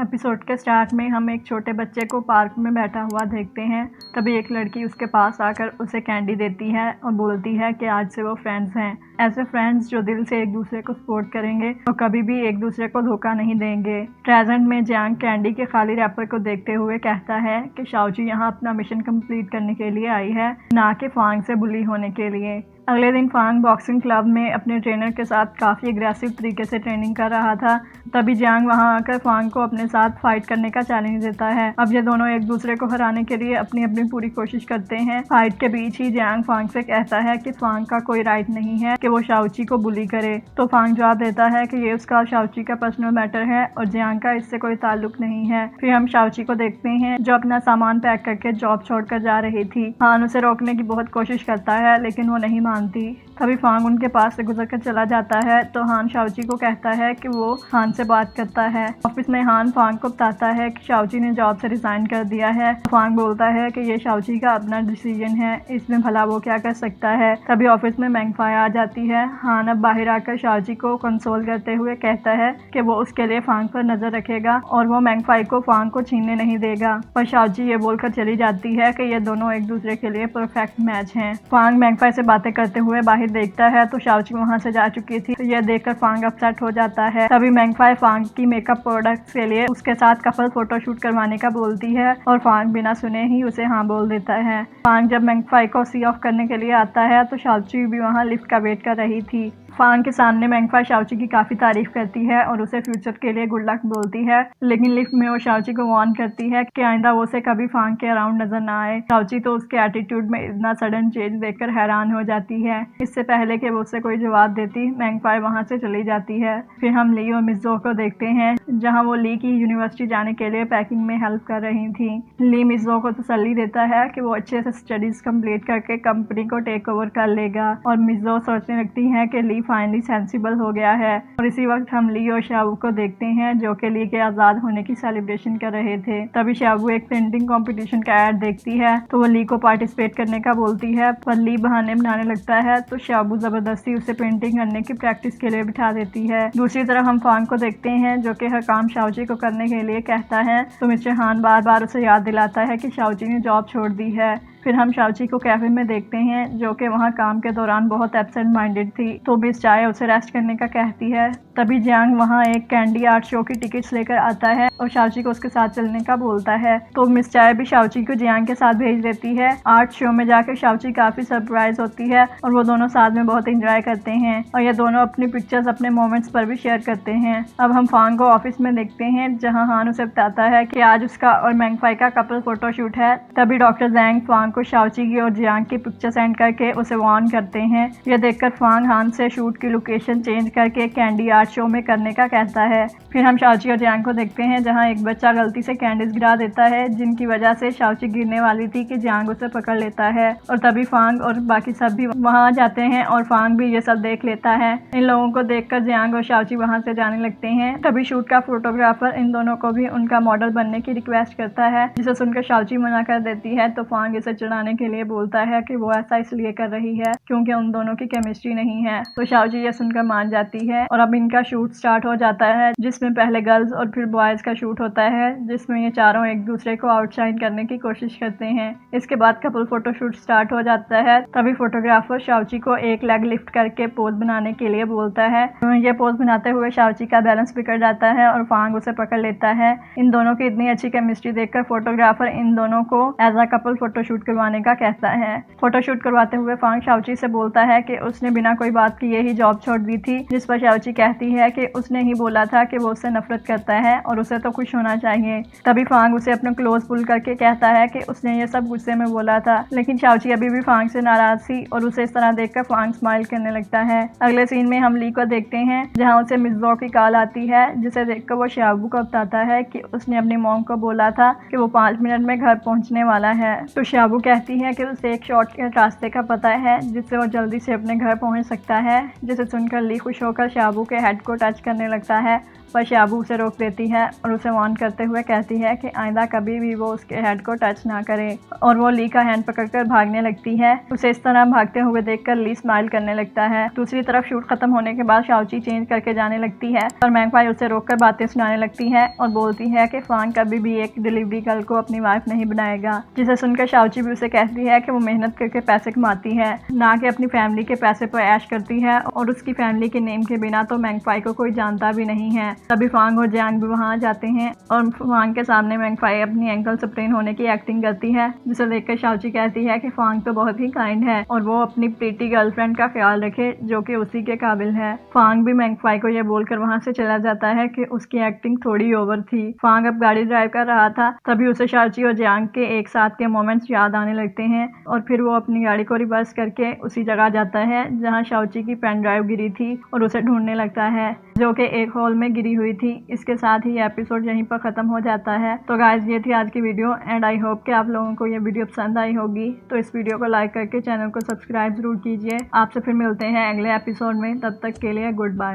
Episode के start में हम एक छोटे बच्चे को पार्क में बैठा हुआ देखते हैं। तभी एक लड़की उसके पास आकर उसे कैंडी देती है और बोलती है कि आज से वो फ्रेंड्स हैं। ऐसे फ्रेंड्स जो दिल से एक दूसरे को सपोर्ट करेंगे और कभी भी एक दूसरे को धोखा नहीं देंगे। प्रेजेंट में जियांग कैंडी के खाली रैपर को देखते हुए कहता है कि शाओजी यहाँ अपना मिशन कंप्लीट करने के लिए आई है, ना कि फांग से बुली होने के लिए। अगले दिन फांग बॉक्सिंग क्लब में अपने ट्रेनर के साथ काफ़ी एग्रेसिव तरीके से ट्रेनिंग कर रहा था। तभी जियांग वहां आकर फांग को अपने साथ फाइट करने का चैलेंज देता है। अब ये दोनों एक दूसरे को हराने के लिए अपनी अपनी पूरी कोशिश करते हैं। फाइट के बीच ही जियांग फांग से कहता है कि फांग का कोई राइट नहीं है कि वो शाओची को बुली करे। तो फांग जवाब देता है कि ये उसका शाओची का पर्सनल मैटर है और जियांग का इससे कोई ताल्लुक नहीं है। फिर हम शाओची को देखते हैं जो अपना सामान पैक करके जॉब छोड़कर जा रही थी। हान उसे रोकने की बहुत कोशिश करता है लेकिन वो नहीं मानती। तभी फांग उनके पास से गुजरकर चला जाता है तो हान शाओची को कहता है कि वो हान से बात करता है। ऑफिस में हान फांग को बताता है कि शाओची ने जॉब से रिजाइन कर दिया है। फांग बोलता है कि ये शाओची का अपना डिसीजन है, इसमें भला वो क्या कर सकता है। तभी ऑफिस में मैंगफाई आ जाती है। हान अब बाहर आकर शाओची को कंसोल करते हुए कहता है कि वो उसके लिए फांग पर नजर रखेगा और वो मैंगफाई को फांग को छीनने नहीं देगा। पर शाओची ये बोलकर चली जाती है कि ये दोनों एक दूसरे के लिए परफेक्ट मैच हैं। फांग मैंगफाई से बातें करते हुए बाहर देखता है तो शाओची वहां से जा चुकी थी। तो यह देखकर फांग अपसेट हो जाता है। तभी मैंगफाई फांग की मेकअप प्रोडक्ट्स के लिए उसके साथ कपल फोटोशूट करवाने का बोलती है और फांग बिना सुने ही उसे हाँ बोल देता है। फांग जब मैंगफाई को सी ऑफ करने के लिए आता है तो शाओची भी वहाँ लिफ्ट का वेट कर रही थी। फांग के सामने मैंगफाई शाओची की काफी तारीफ करती है और उसे फ्यूचर के लिए गुड लक बोलती है। लेकिन लिफ्ट में वो शाओची को वार्न करती है कि आइंदा वो उसे कभी फांग के अराउंड नजर ना आए। शाओची तो उसके एटीट्यूड में इतना सडन चेंज देखकर हैरान हो जाती है। इससे पहले कि वो उसे कोई जवाब देती मैंगफाई वहां से चली जाती है। फिर हम ली और मिज़ो को देखते हैं जहाँ वो ली की यूनिवर्सिटी जाने के लिए पैकिंग में हेल्प कर रही थी। ली मिज़ो को तसल्ली देता है कि वो अच्छे से स्टडीज कंप्लीट करके कंपनी को टेक ओवर कर लेगा और मिज़ो सोचने लगती है कि ली फाइनली सेंसिबल हो गया है। और इसी वक्त हम ली और शाबू को देखते हैं जो कि ली के आजाद होने की सेलिब्रेशन कर रहे थे। तभी शाबू एक पेंटिंग कंपटीशन का ऐड देखती है तो वो ली को पार्टिसिपेट करने का बोलती है, पर ली बहाने बनाने लगता है तो शाबू जबरदस्ती उसे पेंटिंग करने की प्रैक्टिस के लिए बिठा देती है। दूसरी तरफ हम फांग को देखते हैं जो कि हर काम शाओची को करने के लिए कहता है तो मिस्टर हान बार बार उसे याद दिलाता है कि शाओची ने जॉब छोड़ दी है। फिर हम शाओची को कैफे में देखते हैं जो कि वहाँ काम के दौरान बहुत एब्सेंट माइंडेड थी तो मिस चाय उसे रेस्ट करने का कहती है। तभी जियांग वहाँ एक कैंडी आर्ट शो की टिकट्स लेकर आता है और शाओची को उसके साथ चलने का बोलता है तो मिस चाय भी शाओची को जियांग के साथ भेज देती है। आर्ट शो में जाकर शाओची काफी सरप्राइज होती है और वो दोनों साथ में बहुत एंजॉय करते हैं और ये दोनों अपनी पिक्चर्स अपने मोमेंट्स पर भी शेयर करते हैं। अब हम फांग को ऑफिस में देखते हैं जहाँ हान उसे बताता है कि आज उसका और मैंगफाई का कपल फोटोशूट है। तभी डॉक्टर जैंग फांग को शाओची की और जियांग की पिक्चर सेंड करके उसे वार्न करते हैं। यह देखकर फांग हान से शूट की लोकेशन चेंज करके कैंडी आर्ट शो में करने का कहता है। फिर हम शाओची और जियांग को देखते हैं जहां एक बच्चा गलती से कैंडीज गिरा देता है जिनकी वजह से शाओची गिरने वाली थी कि जियांग उसे पकड़ लेता है और तभी फांग और बाकी सब भी वहां आ जाते हैं और फांग भी ये सब देख लेता है। इन लोगों को देखकर जियांग और शाओची वहां से जाने लगते हैं। तभी शूट का फोटोग्राफर इन दोनों को भी उनका मॉडल बनने की रिक्वेस्ट करता है जिसे सुनकर शाओची मना कर देती है तो फांग इसे चढ़ाने के लिए बोलता है कि वो ऐसा इसलिए कर रही है क्योंकि उन दोनों की केमिस्ट्री नहीं है। तो शाओची ये सुनकर मान जाती है और अब इनका शूट स्टार्ट हो जाता है जिसमें पहले गर्ल्स और फिर बॉयज का शूट होता है जिसमें ये चारों एक दूसरे को आउटशाइन करने की कोशिश करते हैं। इसके बाद कपल फोटो शूट स्टार्ट हो जाता है। तभी फोटोग्राफर शाओची को एक लेग लिफ्ट करके पोज बनाने के लिए बोलता है। ये पोज बनाते हुए शाओची का बैलेंस बिगड़ जाता है और फांग उसे पकड़ लेता है। इन दोनों की इतनी अच्छी केमिस्ट्री देखकर फोटोग्राफर इन दोनों को एज अ कपल फोटोशूट करवाने का कहता है। फोटोशूट करवाते हुए फांग शाओची से बोलता है कि उसने बिना कोई बात किए ही जॉब छोड़ दी थी, जिस पर शाओची कहती है कि उसने ही बोला था कि वो उससे नफरत करता है और उसे तो खुश होना चाहिए। तभी फांग उसे अपने क्लोज पुल करके कहता है कि उसने ये सब गुस्से में बोला था, लेकिन शाओची अभी भी फांग से नाराज थी और उसे इस तरह देखकर फांग स्माइल करने लगता है। अगले सीन में हम ली को देखते हैं जहाँ उसे मिज़ो की कॉल आती है जिसे देखकर वो शाबू को बताता है कि उसने अपनी मॉम को बोला था कि वो 5 मिनट में घर पहुंचने वाला है। तो शाबू कहती है कि उसे एक शॉर्टकट रास्ते का पता है जिससे वो जल्दी से अपने घर पहुंच सकता है, जिसे सुनकर ली खुश होकर शाबू के हेड को टच करने लगता है पर शाबू उसे रोक देती है और उसे वार्न करते हुए कहती है कि आइंदा कभी भी वो उसके हेड को टच ना करे, और वो ली का हैंड पकड़कर भागने लगती है। उसे इस तरह भागते हुए देखकर ली स्माइल करने लगता है। दूसरी तरफ शूट खत्म होने के बाद शाओची चेंज करके जाने लगती है और मैंगफाई उसे रोककर बातें सुनाने लगती है और बोलती है कि फांग कभी भी एक डिलीवरी गर्ल को अपनी वाइफ नहीं बनाएगा, जिसे सुनकर शाओची भी उसे कहती है कि वो मेहनत करके पैसे कमाती है, ना कि अपनी फैमिली के पैसे पर ऐश करती है, और उसकी फैमिली के नेम के बिना तो मैंगफाई को कोई जानता भी नहीं है। तभी फांग और जियांग भी वहाँ जाते हैं और फांग के सामने मैंगफाई अपनी एंकल स्प्रेन होने की एक्टिंग करती है, जिसे देखकर शाओची कहती है कि फांग तो बहुत ही काइंड है और वो अपनी प्रीटी गर्लफ्रेंड का ख्याल रखे जो कि उसी के काबिल है। फांग भी मैंगफाई को यह बोलकर वहाँ से चला जाता है कि उसकी एक्टिंग थोड़ी ओवर थी। फांग अब गाड़ी ड्राइव कर रहा था, तभी उसे शाओची और जियांग के एक साथ के मोमेंट्स याद आने लगते हैं और फिर वो अपनी गाड़ी को रिवर्स करके उसी जगह जाता है जहाँ शाओची की पेन ड्राइव गिरी थी और उसे ढूंढने लगता है, जो कि एक हॉल में गिरी हुई थी। इसके साथ ही एपिसोड यहीं पर खत्म हो जाता है। तो गाइस, ये थी आज की वीडियो एंड आई होप कि आप लोगों को ये वीडियो पसंद आई होगी। तो इस वीडियो को लाइक करके चैनल को सब्सक्राइब जरूर कीजिए। आपसे फिर मिलते हैं अगले एपिसोड में, तब तक के लिए गुड बाय।